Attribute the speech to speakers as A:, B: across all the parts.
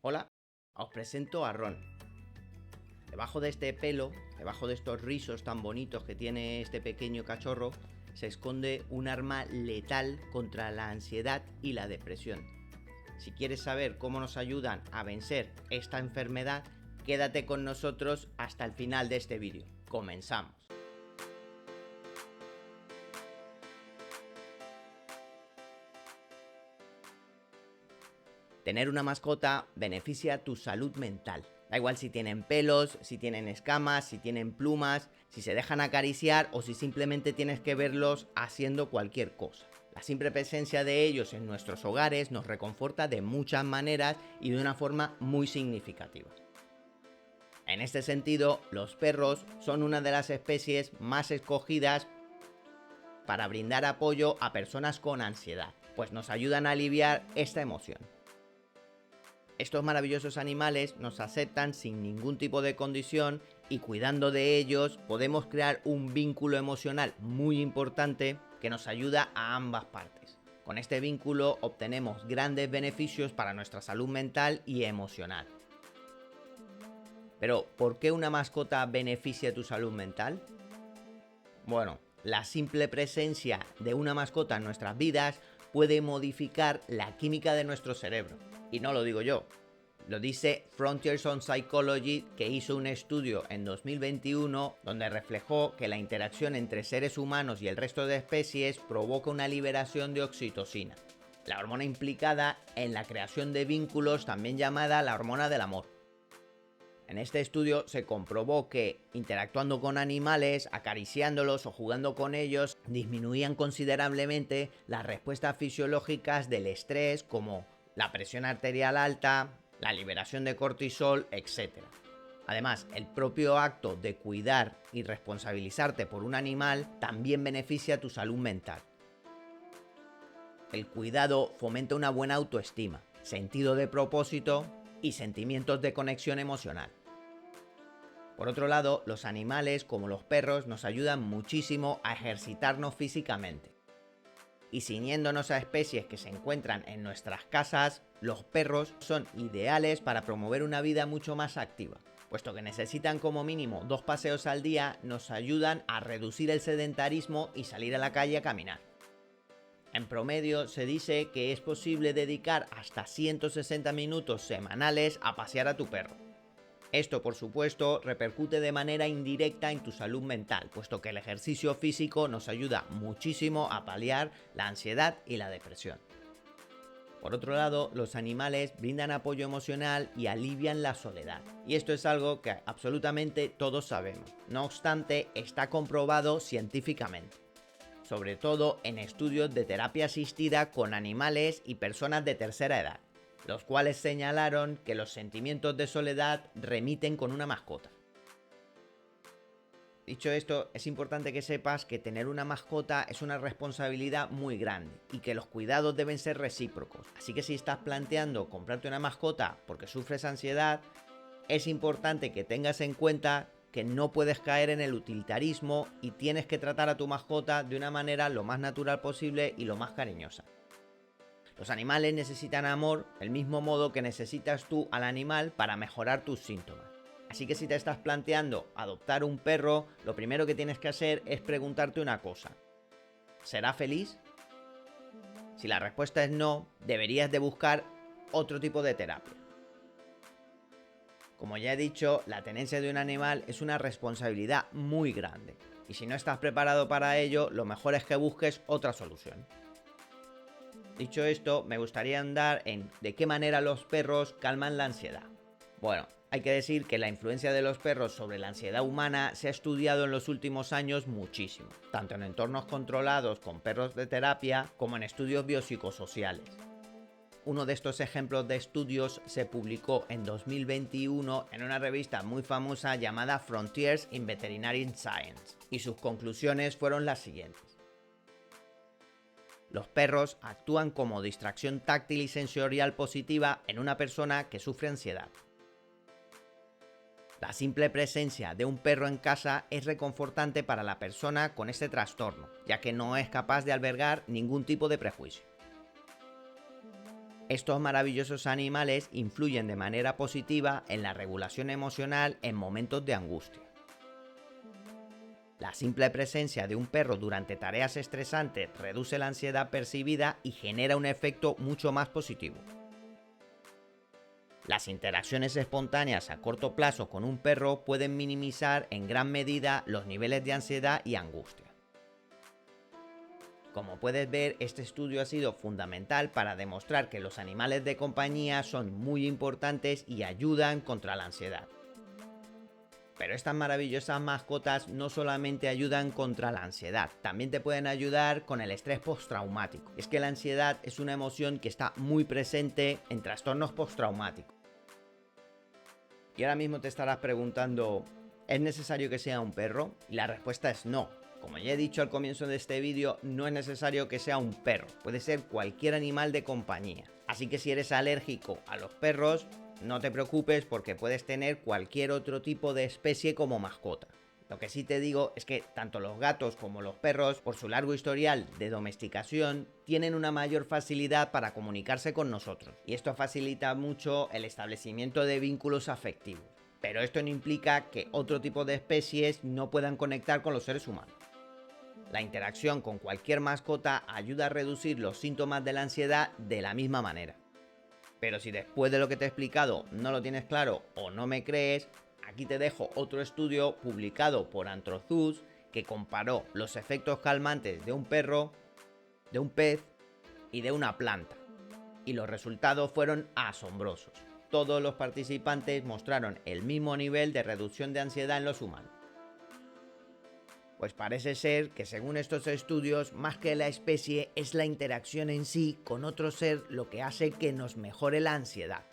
A: Hola, os presento a Ron. Debajo de este pelo, debajo de estos rizos tan bonitos que tiene este pequeño cachorro, se esconde un arma letal contra la ansiedad y la depresión. Si quieres saber cómo nos ayudan a vencer esta enfermedad, quédate con nosotros hasta el final de este vídeo. Comenzamos. Tener una mascota beneficia tu salud mental. Da igual si tienen pelos, si tienen escamas, si tienen plumas, si se dejan acariciar o si simplemente tienes que verlos haciendo cualquier cosa. La simple presencia de ellos en nuestros hogares nos reconforta de muchas maneras y de una forma muy significativa. En este sentido, los perros son una de las especies más escogidas para brindar apoyo a personas con ansiedad, pues nos ayudan a aliviar esta emoción. Estos maravillosos animales nos aceptan sin ningún tipo de condición y cuidando de ellos podemos crear un vínculo emocional muy importante que nos ayuda a ambas partes. Con este vínculo obtenemos grandes beneficios para nuestra salud mental y emocional. Pero, ¿por qué una mascota beneficia tu salud mental? Bueno, la simple presencia de una mascota en nuestras vidas puede modificar la química de nuestro cerebro. Y no lo digo yo, lo dice Frontiers on Psychology, que hizo un estudio en 2021 donde reflejó que la interacción entre seres humanos y el resto de especies provoca una liberación de oxitocina, la hormona implicada en la creación de vínculos, también llamada la hormona del amor. En este estudio se comprobó que interactuando con animales, acariciándolos o jugando con ellos, disminuían considerablemente las respuestas fisiológicas del estrés, como la presión arterial alta, la liberación de cortisol, etc. Además, el propio acto de cuidar y responsabilizarte por un animal también beneficia tu salud mental. El cuidado fomenta una buena autoestima, sentido de propósito y sentimientos de conexión emocional. Por otro lado, los animales, como los perros, nos ayudan muchísimo a ejercitarnos físicamente. Y ciñéndonos a especies que se encuentran en nuestras casas, los perros son ideales para promover una vida mucho más activa. Puesto que necesitan como mínimo 2 paseos al día, nos ayudan a reducir el sedentarismo y salir a la calle a caminar. En promedio se dice que es posible dedicar hasta 160 minutos semanales a pasear a tu perro. Esto, por supuesto, repercute de manera indirecta en tu salud mental, puesto que el ejercicio físico nos ayuda muchísimo a paliar la ansiedad y la depresión. Por otro lado, los animales brindan apoyo emocional y alivian la soledad. Y esto es algo que absolutamente todos sabemos. No obstante, está comprobado científicamente, sobre todo en estudios de terapia asistida con animales y personas de tercera edad, los cuales señalaron que los sentimientos de soledad remiten con una mascota. Dicho esto, es importante que sepas que tener una mascota es una responsabilidad muy grande y que los cuidados deben ser recíprocos. Así que si estás planteando comprarte una mascota porque sufres ansiedad, es importante que tengas en cuenta que no puedes caer en el utilitarismo y tienes que tratar a tu mascota de una manera lo más natural posible y lo más cariñosa. Los animales necesitan amor del mismo modo que necesitas tú al animal para mejorar tus síntomas. Así que si te estás planteando adoptar un perro, lo primero que tienes que hacer es preguntarte una cosa: ¿será feliz? Si la respuesta es no, deberías de buscar otro tipo de terapia. Como ya he dicho, la tenencia de un animal es una responsabilidad muy grande, y si no estás preparado para ello, lo mejor es que busques otra solución. Dicho esto, me gustaría andar en de qué manera los perros calman la ansiedad. Bueno, hay que decir que la influencia de los perros sobre la ansiedad humana se ha estudiado en los últimos años muchísimo, tanto en entornos controlados con perros de terapia como en estudios biopsicosociales. Uno de estos ejemplos de estudios se publicó en 2021 en una revista muy famosa llamada Frontiers in Veterinary Science, y sus conclusiones fueron las siguientes. Los perros actúan como distracción táctil y sensorial positiva en una persona que sufre ansiedad. La simple presencia de un perro en casa es reconfortante para la persona con este trastorno, ya que no es capaz de albergar ningún tipo de prejuicio. Estos maravillosos animales influyen de manera positiva en la regulación emocional en momentos de angustia. La simple presencia de un perro durante tareas estresantes reduce la ansiedad percibida y genera un efecto mucho más positivo. Las interacciones espontáneas a corto plazo con un perro pueden minimizar en gran medida los niveles de ansiedad y angustia. Como puedes ver, este estudio ha sido fundamental para demostrar que los animales de compañía son muy importantes y ayudan contra la ansiedad. Pero estas maravillosas mascotas no solamente ayudan contra la ansiedad, también te pueden ayudar con el estrés postraumático. Es que la ansiedad es una emoción que está muy presente en trastornos postraumáticos. Y ahora mismo te estarás preguntando, ¿es necesario que sea un perro? Y la respuesta es no. Como ya he dicho al comienzo de este vídeo, no es necesario que sea un perro, puede ser cualquier animal de compañía. Así que si eres alérgico a los perros, no te preocupes porque puedes tener cualquier otro tipo de especie como mascota. Lo que sí te digo es que tanto los gatos como los perros, por su largo historial de domesticación, tienen una mayor facilidad para comunicarse con nosotros. Y esto facilita mucho el establecimiento de vínculos afectivos. Pero esto no implica que otro tipo de especies no puedan conectar con los seres humanos. La interacción con cualquier mascota ayuda a reducir los síntomas de la ansiedad de la misma manera. Pero si después de lo que te he explicado no lo tienes claro o no me crees, aquí te dejo otro estudio publicado por Anthrozoos que comparó los efectos calmantes de un perro, de un pez y de una planta. Y los resultados fueron asombrosos. Todos los participantes mostraron el mismo nivel de reducción de ansiedad en los humanos. Pues parece ser que según estos estudios, más que la especie, es la interacción en sí con otro ser lo que hace que nos mejore la ansiedad.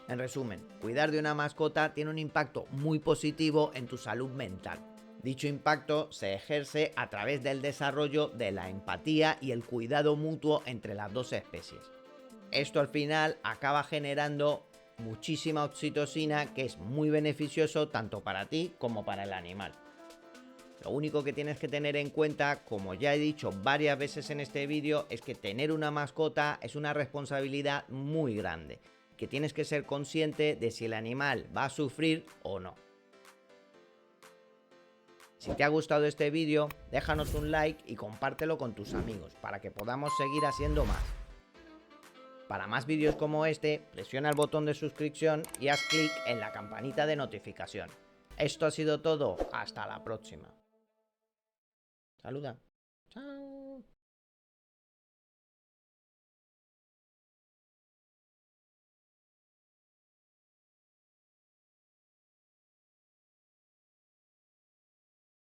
A: En resumen, cuidar de una mascota tiene un impacto muy positivo en tu salud mental. Dicho impacto se ejerce a través del desarrollo de la empatía y el cuidado mutuo entre las dos especies. Esto al final acaba generando muchísima oxitocina, que es muy beneficioso tanto para ti como para el animal. Lo único que tienes que tener en cuenta, como ya he dicho varias veces en este vídeo, es que tener una mascota es una responsabilidad muy grande, que tienes que ser consciente de si el animal va a sufrir o no. Si te ha gustado este vídeo, déjanos un like y compártelo con tus amigos para que podamos seguir haciendo más. Para más vídeos como este, presiona el botón de suscripción y haz clic en la campanita de notificación. Esto ha sido todo, hasta la próxima. Saluda. Chao.